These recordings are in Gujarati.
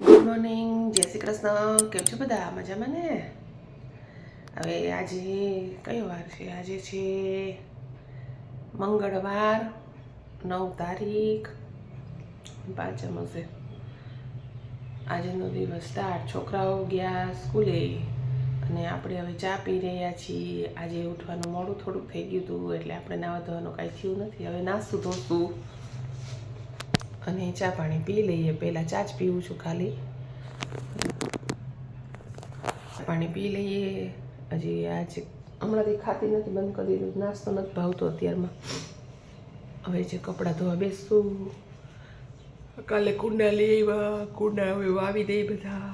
ગુડ મોર્નિંગ, જય શ્રી કૃષ્ણ. કેમ છો બધા? મજામાં ને? હવે આજે કયો વાર છે? આજે છે મંગળવાર, 9 તારીખ, પાંચમ હશે. આજનો દિવસ સ્ટાર્ટ. છોકરાઓ ગયા સ્કૂલે અને આપણે હવે ચા પી રહ્યા છીએ. આજે ઉઠવાનું મોડું થોડુંક થઈ ગયું હતું એટલે આપણે નાવા ધોવાનું કાંઈ થયું નથી. હવે નાસ્તું ધોશું અને ચા પાણી પી લઈએ. પહેલાં ચા જ પીવું છું ખાલી. પાણી પી લઈએ. હજી આજે હમણાંથી ખાતી નથી, બંધ કરી દીધું. નાસ્તો નથી ભાવતો અત્યારમાં. હવે જે કપડાં ધોવા બેસતું. કાલે કુંડા લઈ આવ્યા, કુંડા હવે વાવી દઈ બધા.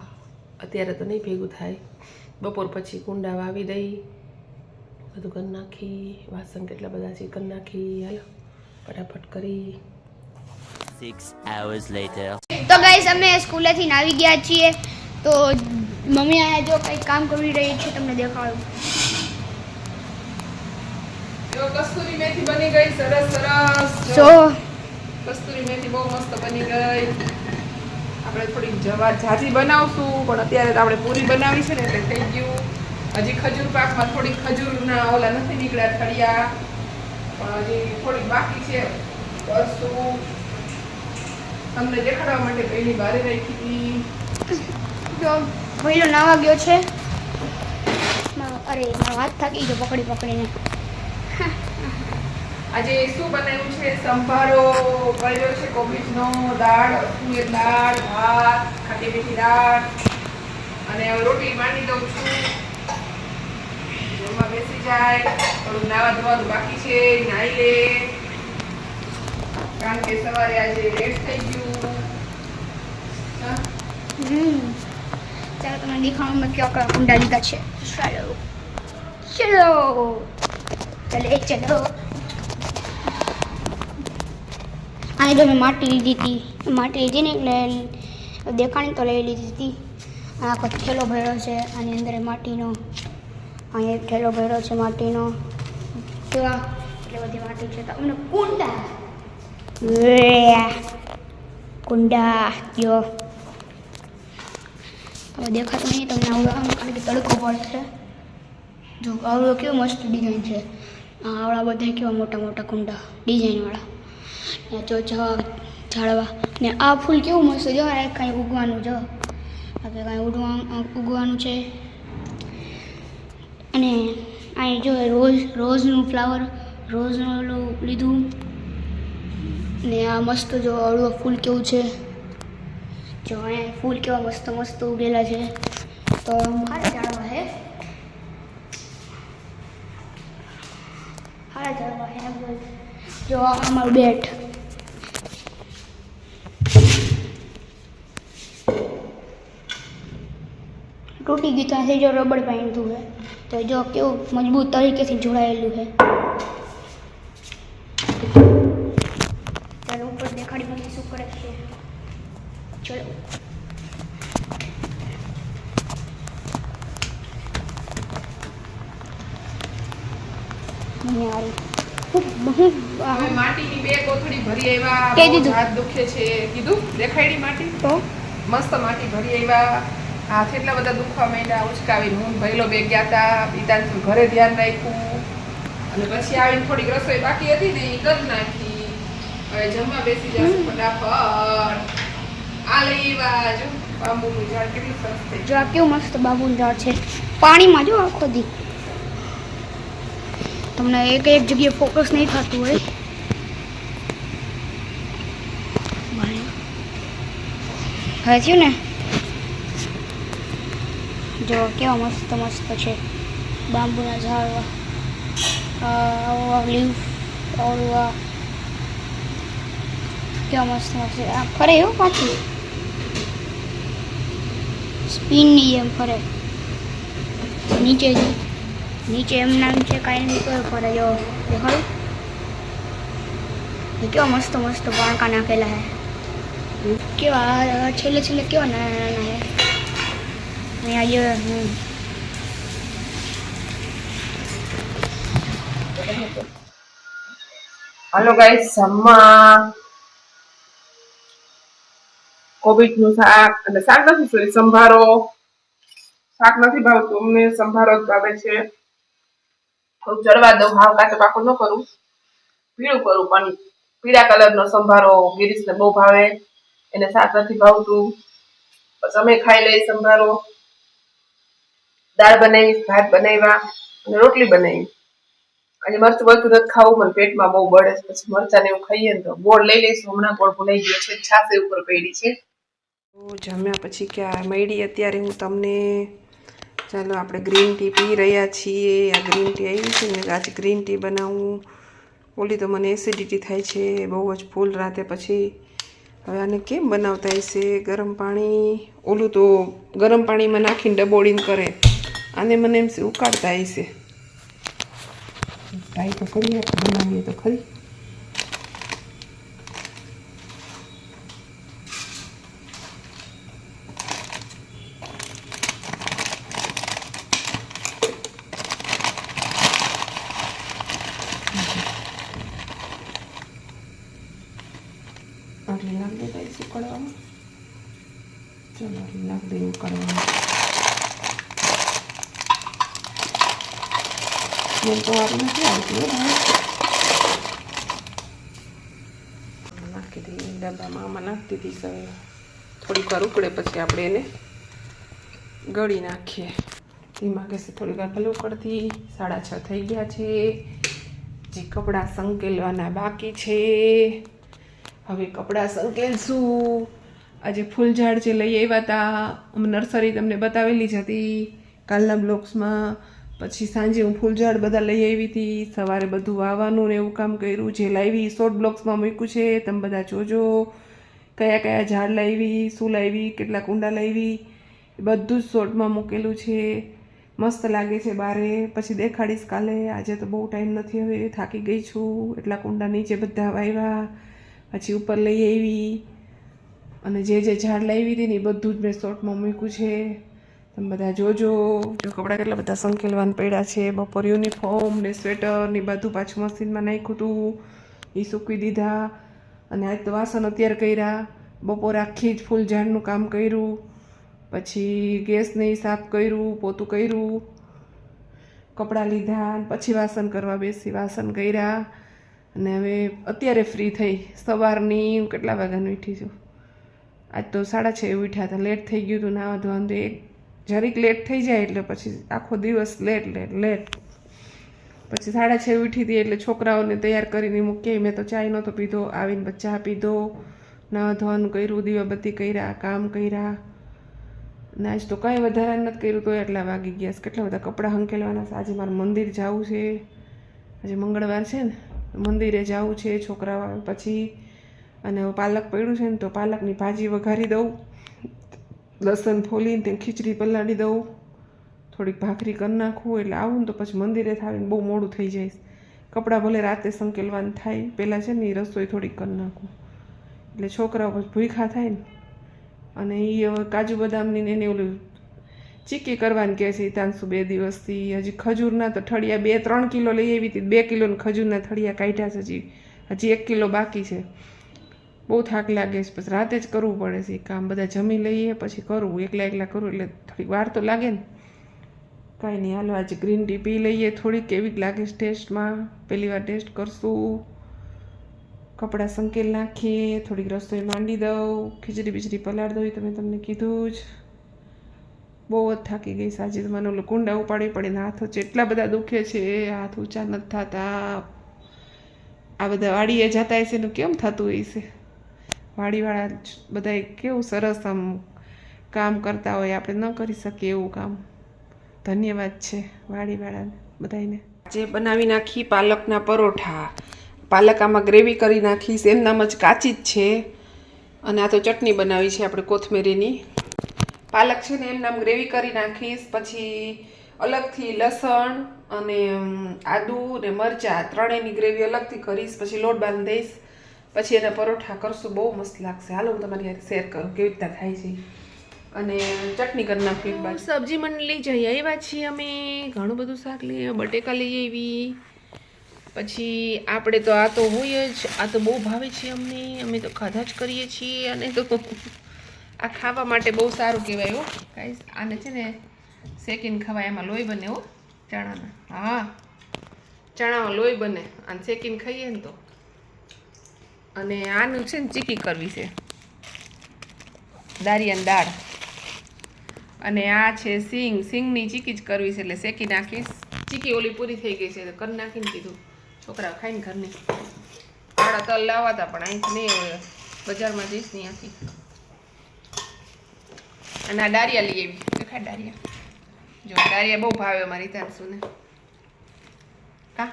અત્યારે તો નહીં ભેગું થાય. બપોર પછી કુંડા વાવી દઈ, બધું કરી નાખી. વાસણ કેટલા બધા છે કરી નાખી. હાલો ફટાફટ કરી. 6 hours later. તો ગાઈસ અમે સ્કૂલેથી આવી ગયા છીએ. તો મમ્મી આ જો કંઈક કામ કરી રહી છે, તમને દેખાડું. જો કસ્તુરી મેથી બની ગઈ, સરસ સરસ. જો કસ્તુરી મેથી બહુ મસ્ત બની ગઈ. આપણે થોડીક જાજી બનાવશું, પણ અત્યારે તો આપણે પૂરી બનાવી છે ને એટલે થઈ ગયું. હજી ખજૂર પાકમાં થોડીક ખજૂરના ઓલા નથી નીકળ્યા થળિયા, પણ હજી થોડીક બાકી છે. કરશું તમને દેખાડવા માટે પહેલી બારે રાખી હતી. જો ભઈલો નાવા ગયો છે. અરે મારો હાથ થાકી ગયો પકડી પકડીને. આજે શું બનાવ્યું છે? સંભારો કર્યો છે કોબીજનો, દાળ, તુવેર દાળ, ભાત, ખાટી મીઠી દાળ અને હવે રોટલી માંડી દઉં છું. જમવા બેસી જાય. થોડું નાવા ધોવાનું બાકી છે, નાહી લે, કારણ કે સવારે આજે લેટ થઈ ગયું. હા? ચાલો તમને દેખાડું મેં કયા કયા કુંડા લીધા છે. ચાલો ચલો ચલે ચલો. આને જો મેં માટી લીધી હતી. માટી લીધી ને એટલે દેખાણી તો લઈ લીધી હતી. આખો થેલો ભર્યો છે આની અંદર માટીનો. અહીંયા એક થેલો ભર્યો છે માટીનો. કેવા એટલે બધી માટી છે. તો અમને કુંડા કુંડા જો હવે દેખાતું નહીં તમને આવડું, કારણ કે તડકો પડશે. જો આવડો કેવો મસ્ત ડિઝાઇન છે. આવડા બધા કેવા મોટા મોટા કુંડા ડિઝાઇનવાળા. ને જો ઝાડવા ને આ ફૂલ કેવું મસ્ત. જો આ કાંઈ ઉગવાનું, જો આપણે કાંઈ ઉગવાનું છે. અને અહીં જો રોઝનું ફ્લાવર, રોઝનું ઓલું લીધું. ને આ મસ્ત જો અળવું ફૂલ કેવું છે. જો અહીંયા ફૂલ કેવા મસ્ત મસ્ત ઉગેલા છે. તો સારા ઝાડવા હે, સારા ઝાડવા હે. જો આ અમારું બેટ. તૂટી ગયું ત્યાંથી જો રબડ બાંધ્યું છે. તો જો કેવું મજબૂત તરીકેથી જોડાયેલું છે. ચાલો ઉપર દેખાડી મને શું કરે છે. ચલો માટીની બે કોથળી ભરી આવ્યા. કહી દીધું. હાથ દુખે છે કીધું. દેખાડી માટી તો મસ્ત માટી ભરી આવ્યા. હાથ એટલા બધા દુખવા માંડ્યા. ઉચકાવીને હું ભઈલો બે ગયા હતા. પિતાનું ઘરે ધ્યાન રાખ્યું અને પછી આવીને થોડીક રસોઈ બાકી હતી ને એ કરી નાખી. હવે જમવા બેસી જશું ફટાફટ. આ લઈ આવ્યા જો બાંબુનું ઝાડ, કેટલું સરસ થઈ જો આ કેવું મસ્ત બાબુનું ઝાડ છે. પાણીમાં જો આખો દી. તમને એક એક જગ્યાએ ફોકસ નહીં થતું હોય. હવે થયું ને. જો કેવા મસ્ત મસ્ત છે બાંબુના ઝાડવા. લીફ ઓળવા કેવા મસ્ત મસ્ત. આ ફરે એવું પાછું સ્પિનની જેમ ફરે. નીચે એમ નામ છે કાંઈ નહીં તો ફરે. જો દેખાડું કેવા મસ્ત મસ્ત પાણકા નાખેલા હે. કેવા છેલ્લે છેલ્લે કેવા નાના નાના હે. અહીંયા હાલો ગાઈસ, જમવા કોબીજનું શાક અને શાક નથી સોરી સંભારો. શાક નથી ભાવતું અમને, સંભારો જ ભાવે છે. થોડું ચડવા દઉં, હાવ કાચો પાકો ન કરું, પીળું કરું. પણ પીળા કલરનો સંભારો ગિરીશને બહુ ભાવે, એને શાક નથી ભાવતું. પછી અમે ખાઈ લઈએ સંભારો. દાળ બનાવી, ભાત બનાવ્યા અને રોટલી બનાવી. આજે મરચું બધું નથી ખાવું, મને પેટમાં બહુ બળે છે. પછી મરચાં ને એવું ખાઈએ ને તો ગોળ લઈ લઈશું. હમણાં ગોળ ભૂલાઈ ગયો છે, છાસ ઉપર પડી છે. જમ્યા પછી ક્યાં મળી અત્યારે હું તમને, ચાલો આપણે ગ્રીન ટી પી રહ્યા છીએ. આ ગ્રીન ટી આવી છે ને, આજે ગ્રીન ટી બનાવું. ઓલી તો મને એસિડિટી થાય છે બહુ જ ફૂલ રાતે. પછી હવે આને કેમ બનાવતા હશે? ગરમ પાણી, ઓલું તો ગરમ પાણીમાં નાખીને ડબોળીને કરે, આને મને એમ ઉકાળતા હશે. ટ્રાય તો કરીએ, બનાવીએ તો ખરી. આટલી નાખ દેતા હશે ઉકાળવામાં. ચાલો આટલી નાખ દઈએ ઉકાળવામાં. મને તો આવી નથી આવતી. નાખી દઈએ ડબ્બામાં, આમાં નાખી દીધી. હવે થોડીક વાર ઉકળે પછી આપણે એને ગળી નાખીએ. ધીમા ગેસે થોડીક વાર ભલે ઉકળતી. 6:30 થઈ ગયા છે. જે કપડાં સંકેલવાના બાકી છે. હવે કપડાં સંકેલશું. આજે ફૂલઝાડ જે લઈ આવ્યા હતા, નર્સરી તમને બતાવેલી જ હતી કાલના બ્લોગ્સમાં. પછી સાંજે હું ફૂલઝાડ બધા લઈ આવી હતી. સવારે બધું વાવવાનું ને એવું કામ કર્યું. જે લાવી શોર્ટ બ્લોગ્સમાં મૂક્યું છે, તમે બધા જોજો. કયા કયા ઝાડ લાવી, શું લાવી, કેટલા કુંડા લાવી, બધું જ શોર્ટમાં મૂકેલું છે. મસ્ત લાગે છે બારે. પછી દેખાડીશ કાલે. આજે તો બહુ ટાઈમ નથી, હવે થાકી ગઈ છું. એટલા કુંડા નીચે બધા વાવ્યા, પછી ઉપર લઈ આવી. અને જે ઝાડ લાવી હતી ને એ બધું જ મેં શોર્ટમાં મૂક્યું છે, તમે બધા જોજો. જો કપડાં કેટલા બધા સંકેલવાન પડ્યા છે. બપોર યુનિફોર્મ ને સ્વેટર ને બધું પાછું મશીનમાં નાખ્યું હતું, એ સૂકવી દીધા. અને આજ તો વાસણ અત્યારે કર્યા. બપોર આખી જ ફૂલ ઝાડનું કામ કર્યું. પછી ગેસને સાફ કર્યું, પોતું કર્યું, કપડાં લીધા, પછી વાસણ કરવા બેસી, વાસણ કર્યા. અને હવે અત્યારે ફ્રી થઈ. સવારની હું કેટલા વાગ્યાની ઉઠી છું? આજ તો 6:30 ઉઠ્યા હતા. લેટ થઈ ગયું હતું નાવા ધોવાનું. તો એક જરીક લેટ થઈ જાય એટલે પછી આખો દિવસ લેટ. પછી 6:30 ઉઠી હતી એટલે છોકરાઓને તૈયાર કરીને મૂકી. મેં તો ચાય નહોતો પીધો. આવીને ચા પીધો, નાવા ધોવાનું કર્યું, દીવાબત્તી કર્યા, કામ કર્યા. ને આજ તો કાંઈ વધારે નથી કર્યું તો એટલા વાગી ગયા. કેટલા બધા કપડાં હંકેલવાના છે. આજે મારે મંદિર જવું છે. આજે મંગળવાર છે ને, મંદિરે જવું છે. છોકરાઓ આવે પછી. અને પાલક પડ્યું છે ને, તો પાલકની ભાજી વઘારી દઉં, લસણ ફોલીને તે ખીચડી પલાળી દઉં, થોડીક ભાખરી કરી નાખું. એટલે આવું ને તો પછી મંદિરે આવીને બહુ મોડું થઈ જાય. કપડાં ભલે રાતે સંકેલવાનું થાય, પહેલાં છે ને એ રસોઈ થોડીક કરી નાખું એટલે છોકરાઓ પછી ભૂખ્યા થાય ને. અને એ હવે કાજુ બદામની ને એને ઓલું ચીક્કી કરવાની કહે છે હિતાંશુ 2 દિવસથી. હજી ખજૂરના તો ઠળિયા 2-3 કિલો લઈ આવી હતી. 2 કિલોના ખજૂરના ઠળિયા કાઢ્યા છે. હજી 1 કિલો બાકી છે. બહુ થાક લાગે છે. પછી રાતે જ કરવું પડે છે કામ. બધા જમી લઈએ પછી કરવું. એકલા કરું એટલે થોડીક વાર તો લાગે ને. કાંઈ નહીં, હાલો આજે ગ્રીન ટી પી લઈએ. થોડીક કેવી લાગે છે ટેસ્ટમાં, પહેલી વાર ટેસ્ટ કરશું. કપડાં સંકેલ નાખીએ, થોડીક રસોઈ માંડી દઉં, ખીચડી બીચડી પલાળી દઉં. તમે તમને કીધું જ. બહુ જ થાકી ગઈ આજે તો. મને ઓલું કુંડા ઉપાડી પડીને હાથો એટલા બધા દુખે છે, હાથ ઊંચા નથી થતા. આ બધા વાડીએ જતા હશે એનું કેમ થતું હશે? વાડીવાળા બધા કેવું સરસ આમ કામ કરતા હોય, આપણે ન કરી શકીએ એવું કામ. ધન્યવાદ છે વાડીવાળાને બધાને. આજે બનાવી નાખી પાલકના પરોઠા. પાલક આમાં ગ્રેવી કરી નાખીશ, એમનામ જ કાચી જ છે. અને આ તો ચટણી બનાવી છે આપણે કોથમીરીની. પાલક છે ને એમનામ ગ્રેવી કરી નાખીશ. પછી અલગથી લસણ અને આદુ ને મરચાં ત્રણેયની ગ્રેવી અલગથી કરીશ. પછી લોટ બાંધી દઈશ. પછી એના પરોઠા કરશું. બહુ મસ્ત લાગશે. હાલો હું તમારી સાથે શેર કરું કેવી રીતના થાય છે. અને ચટણી કરી નાખી. બાજુ સબ્જી મંડળી જઈ આવ્યા છીએ અમે. ઘણું બધું શાક લઈ, બટેકા લઈ આવી. પછી આપણે તો આ તો હોય જ, આ તો બહુ ભાવે છે અમને. અમે તો ખાધા જ કરીએ છીએ. અને તો આ ખાવા માટે બહુ સારું કહેવાય હો ગાઈસ. આને છે ને શેકીને ખવાય, એમાં લોહી બને હો ચણાના. હા, ચણામાં લોહી બને અને શેકીને ખાઈએ ને તો. અને આનું છે ને ચીકી કરવી છે, દારિયાની દાળ. અને આ છે સિંગની ચીકી જ કરવી છે, એટલે શેકી નાખીશ. ચીકી ઓલી પૂરી થઈ ગઈ છે તો કરી નાખીને કીધું છોકરા ખાઈને ઘરની. આડા તલ લાવવાતા પણ અહીંથી નહીં હોય, બજારમાં જઈશ નહીં આથી. અને આ દારિયા લઈ આવી, દેખાય દારિયા. જો દારિયા બહુ ભાવે અમારી તારસુને. હા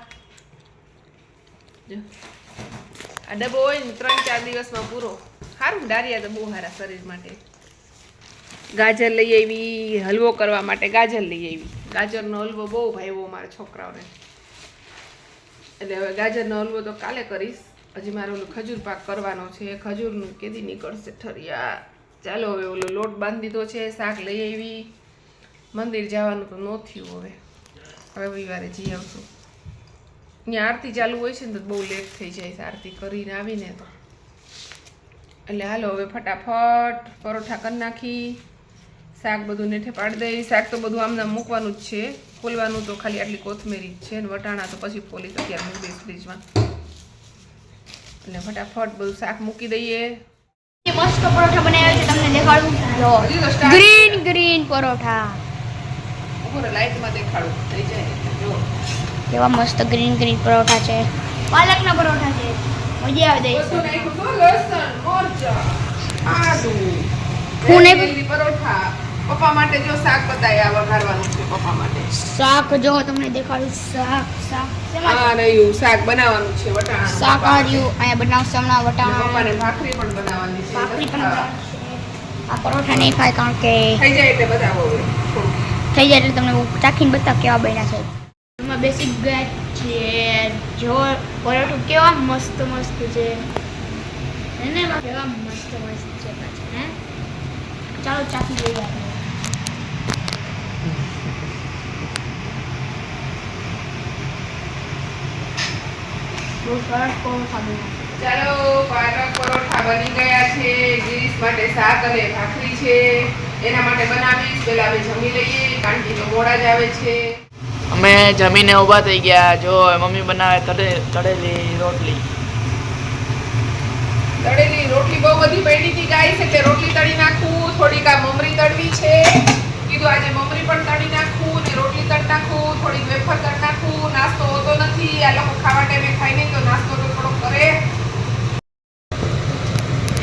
જો આ ડબ્બો હોય ને 3-4 દિવસમાં પૂરો. સારું, દારિયા તો બહુ સારા શરીર માટે. ગાજર લઈ આવી, હલવો કરવા માટે ગાજર લઈ આવી. ગાજરનો હલવો બહુ ભાવ્યો મારા છોકરાઓને, એટલે હવે ગાજરનો હલવો તો કાલે કરીશ. હજી મારે ઓલું ખજૂર પાક કરવાનો છે, ખજૂરનું કેદી નીકળશે ઠરિયા. ચાલો હવે ઓલો લોટ બાંધી દીધો છે, શાક લઈ આવી. મંદિર જવાનું તો ન થયું, હવે રવિવારે જઈ આવશું. અહીંયા આરતી ચાલુ હોય છે ને તો બહુ લેટ થઈ જાય છે આરતી કરીને આવીને તો. એટલે હાલો હવે ફટાફટ પરોઠા કરી નાખી, શાક બધું નેઠે પાડી દઈ. શાક તો બધું આમને મૂકવાનું જ છે, ફોલવાનું તો ખાલી આટલી કોથમેરી જ છે ને વટાણા તો પછી ફોલીશ, અત્યારે મૂકી દઈશ ફ્રીજમાં. એટલે ફટાફટ બધું શાક મૂકી દઈએ. મસ્ત પરોઠા બનાવ્યા છે, તમને દેખાડું. જો ગ્રીન પરોઠા, લાઈટમાં દેખાડું થઈ જાય. જો કેવા મસ્ત ગ્રીન પરોઠા છે. પાલકના પરોઠા છે, મજા આવે દે. બધું નાખ્યું તો લસણ, મરચાં, આદુ, હું પરોઠા. પપ્પા માટે જો શાક બતાવ્યા, વઘારવાનું છે પપ્પા માટે. શાક જો તમને દેખાડું. શાક આ રહ્યું શાક બનાવવાનું છે, વટાણા શાક આ રહ્યું. અહીંયા બનાવશે હમણાં વટાણા. પપ્પાને ભાખરી પણ બનાવવાની છે. ભાખરી પણ બનાવવાની છે. આ પરોઠા નહીં ખાય કારણ કે થઈ જાય એટલે બતાવો. થઈ જાય એટલે તમને ચાખીને બતાવ કેવા બન્યા છે. એમાં બેસી ગયા છે. જો પરોઠું કેવા મસ્ત છે એને કેવા મસ્ત છે પાછા. હે ચાલો ચાખી જોઈએ. બહુ સરસ પરોઠા બન્યા. ચાલો પાલક પરોઠા બની ગયા છે. ગિરીશ માટે શાક અને ભાખરી છે, એના માટે બનાવીશ. પહેલા અમે જમી લઈએ કારણ કે મોડા જ આવે છે. અમે જમીને ઊભા થઈ ગયા. જો મમ્મી બનાવે તળેલી રોટલી. તળેલી રોટલી બહુ બધી પડી હતી ગાઈસ, એટલે રોટલી તળી નાખું. થોડીક આ મમરી તળવી છે, કીધું આજે મમરી પણ તળી નાખું ને રોટલી તળી નાખું. થોડીક વેફર તળી નાખું. નાસ્તો હોતો નથી, આ લોકો ખાવા ટાઈમે ખાઈ નહીં તો નાસ્તો તો થોડો કરે.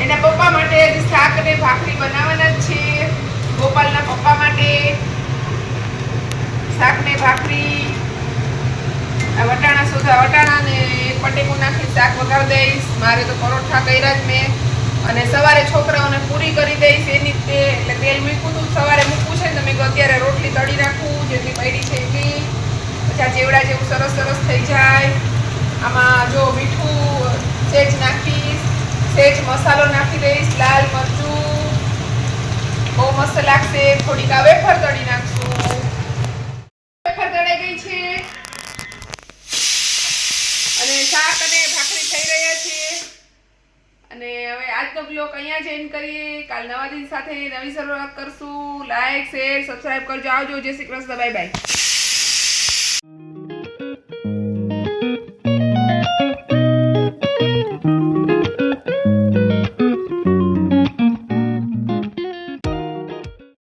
એના પપ્પા માટે શાક અને ભાખરી બનાવવાના જ છે. ગોપાલના પપ્પા માટે શાક ને ભાખરી. આ વટાણા ને પટેકું નાખી શાક વઘાર દઈશ. મારે તો પરોઠા કર્યા જ મેં, અને સવારે છોકરાઓને પૂરી કરી દઈશ એની એટલે તેલ મૂક્યું હતું. સવારે મૂકવું છે ને તમે અત્યારે રોટલી તળી રાખું જેટલી પડી છે એટલી. પછી આ જેવડા જેવું સરસ થઈ જાય. આમાં જો મીઠું સેજ નાખીશ, સેજ મસાલો નાખી દઈશ, લાલ મરચું, બહુ મસ્ત લાગશે. થોડીક આ વેફર તળી નાખશું. વેફર તળાઈ ગઈ છે અને શાક અને ભાખરી થઈ રહ્યા છે. અને હવે આજનો બ્લોગ અહીંયા જ એન્ડ કરીએ. કાલ નવા દિન સાથે નવી શરૂઆત કરશું. લાઈક, શેર, સબસ્ક્રાઇબ કરજો. આવજો. જય શ્રી કૃષ્ણ. Bye bye.